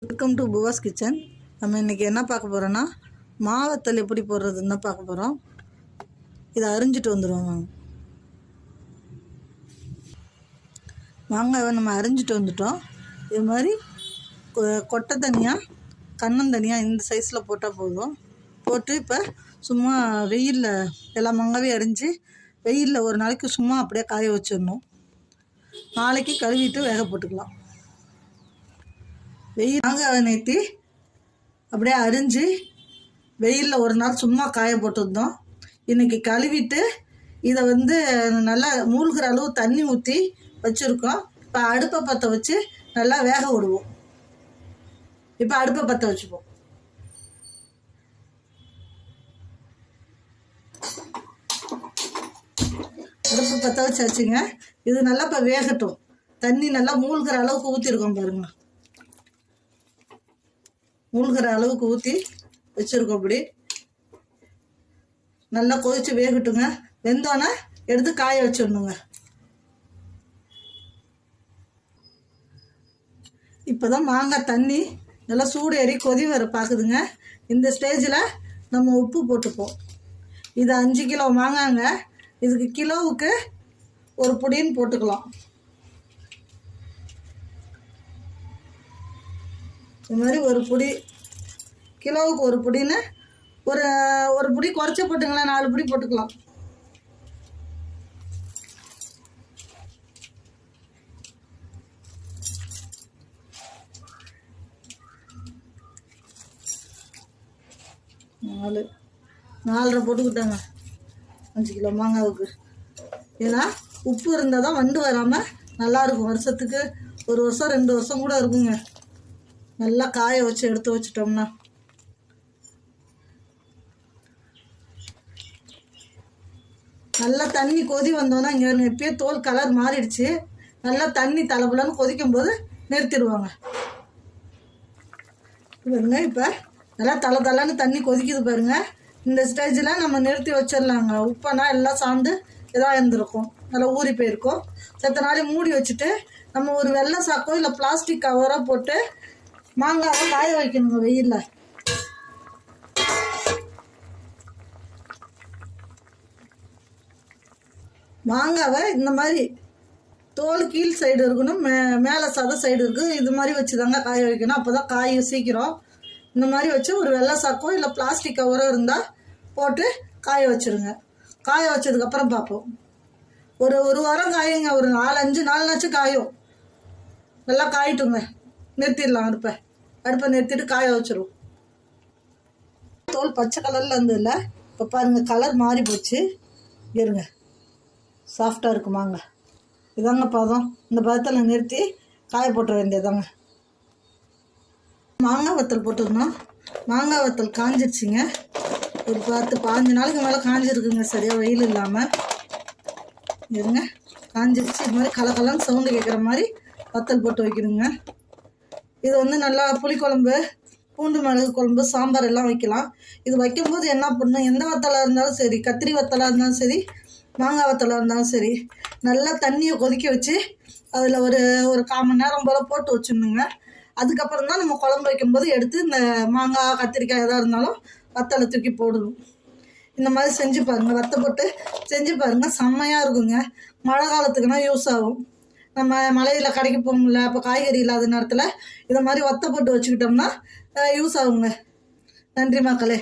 Welcome to புவாஸ் kitchen. நம்ம இன்றைக்கி என்ன பார்க்க போகிறோன்னா மாவத்தல் எப்படி போடுறதுன்னு தான் பார்க்க போகிறோம். இதை அரிஞ்சிட்டு வந்துடுவோம். மாங்காவை நம்ம அரிஞ்சிட்டு வந்துட்டோம். இது மாதிரி கொட்டை தனியாக கண்ணம் தனியாக இந்த சைஸில் போட்டால் போதும். போட்டு இப்போ சும்மா வெயிலில் எல்லா மாங்காவையும் அரிஞ்சு வெயிலில் ஒரு நாளைக்கு சும்மா அப்படியே காய வச்சிடணும். நாளைக்கு கழுவிட்டு வேக போட்டுக்கலாம். வெயில் மாங்காவை நேற்றி அப்படியே அரிஞ்சு வெயிலில் ஒரு நாள் சும்மா காய போட்டுருந்தோம். இன்றைக்கி கழுவிட்டு இதை நல்லா மூழ்கிற அளவு தண்ணி ஊற்றி வச்சுருக்கோம். இப்போ அடுப்பை பற்ற வச்சு நல்லா வேக விடுவோம். இப்போ அடுப்பை பற்ற வச்சுப்போம். அடுப்பை பற்ற வச்சாச்சுங்க. இது நல்லா இப்போ வேகட்டும். தண்ணி நல்லா மூழ்கிற அளவுக்கு ஊற்றிருக்கோம் பாருங்க. மூழ்கிற அளவுக்கு ஊற்றி வச்சுருக்கோம். இப்படி நல்லா கொதிச்சு வேகட்டுங்க. வெந்தோன்னே எடுத்து காய வச்சிடணுங்க. இப்போ தான் மாங்காய் தண்ணி நல்லா சூடு ஏறி கொதி வர பார்க்குதுங்க. இந்த ஸ்டேஜில் நம்ம உப்பு போட்டுப்போம். இது 5 கிலோ மாங்காங்க. இதுக்கு கிலோவுக்கு ஒரு பொடின்னு போட்டுக்கலாம். இந்த மாதிரி ஒரு பொடி, கிலோவுக்கு ஒரு பொடின்னு ஒரு பொடி குறைச்சி போட்டுங்களா, 4 பொடி போட்டுக்கலாம். நாலரை போட்டுக்கிட்டாங்க 5 கிலோ மாங்காவுக்கு. ஏன்னா உப்பு இருந்தால் தான் வண்டு வராமல் நல்லாயிருக்கும். வருஷத்துக்கு 1 வருஷம் 2 வருஷம் கூட இருக்குங்க. நல்லா காய வச்சு எடுத்து வச்சிட்டோம்னா. நல்லா தண்ணி கொதி வந்தோன்னா இங்கே எப்பயே தோல் கலர் மாறிடுச்சு. நல்லா தண்ணி தலைப்புலன்னு கொதிக்கும் போது நிறுத்திடுவாங்க. பாருங்க, இப்போ நல்லா தலைன்னு தண்ணி கொதிக்குது பாருங்க. இந்த ஸ்டேஜில் நம்ம நிறுத்தி வச்சிடலாங்க. உப்பனா எல்லாம் சார்ந்து இதாக இருந்திருக்கும், நல்லா ஊறி போயிருக்கும். செத்த நாளை மூடி வச்சுட்டு நம்ம ஒரு வெள்ளை சாக்கோ இல்லை பிளாஸ்டிக் கவராக போட்டு மாங்காவை காய வைக்கணுங்க வெயிலில். மாங்காவை இந்த மாதிரி தோல் கீழ் சைடு இருக்கணும், மேலே சத சைடு இருக்குது. இது மாதிரி வச்சு தாங்க காய வைக்கணும். அப்போ தான் காய் சீக்கிரம். இந்த மாதிரி வச்சு ஒரு வெள்ளை சாக்கோ இல்லை பிளாஸ்டிக் கவரோ இருந்தால் போட்டு காய வச்சுருங்க. காய வச்சதுக்கப்புறம் பார்ப்போம். ஒரு வாரம் காயுங்க. ஒரு 4-5 நாள்னாச்சும் காயும். நல்லா காயிட்டுங்க. நிறுத்திடலாம். அடுப்பை நிறுத்திட்டு காய வச்சிருவோம். தோல் பச்சை கலரில் இருந்ததில்ல, இப்போ பாருங்கள் கலர் மாறி போச்சு. இருங்க, சாஃப்டாக இருக்குமாங்க. இதாங்க பதம். இந்த பதத்தில் நிறுத்தி காய போட்டுற வேண்டியதாங்க. மாங்காய் வத்தல் போட்டுருந்தோம். மாங்காய் வத்தல் காஞ்சிடுச்சிங்க. ஒரு 10-15 நாளைக்கு மேலே காஞ்சிருக்குங்க, சரியாக வெயில் இல்லாமல். இருங்க, காஞ்சிடுச்சு. இது மாதிரி கலக்கலன்னு சவுண்டு கேட்குற மாதிரி வத்தல் போட்டு வைக்கணுங்க. இது நல்லா புளிக்குழம்பு, பூண்டு மிளகு குழம்பு, சாம்பார் எல்லாம் வைக்கலாம். இது வைக்கும்போது என்ன பண்ணணும், எந்த வத்தலாக இருந்தாலும் சரி, கத்திரி வத்தலாக இருந்தாலும் சரி, மாங்காய் வத்தலாக இருந்தாலும் சரி, நல்லா தண்ணியை கொதிக்க வச்சு அதில் ஒரு 1/4 மணி நேரம் போல் போட்டு வச்சுடணுங்க. அதுக்கப்புறம் தான் நம்ம குழம்பு வைக்கும்போது எடுத்து இந்த மாங்காய் கத்திரிக்காய் எதாக இருந்தாலும் வத்தலை தூக்கி போடணும். இந்த மாதிரி செஞ்சு பாருங்கள். வத்தை போட்டு செஞ்சு பாருங்கள், செம்மையாக இருக்குங்க. மழை காலத்துக்குனா யூஸ் ஆகும். நம்ம மலையில் கடைக்கு போகல, அப்போ காய்கறி இல்லாத நேரத்தில் இதை மாதிரி வத்தை போட்டு வச்சுக்கிட்டோம்னா யூஸ் ஆகுங்க. நன்றி மக்களே.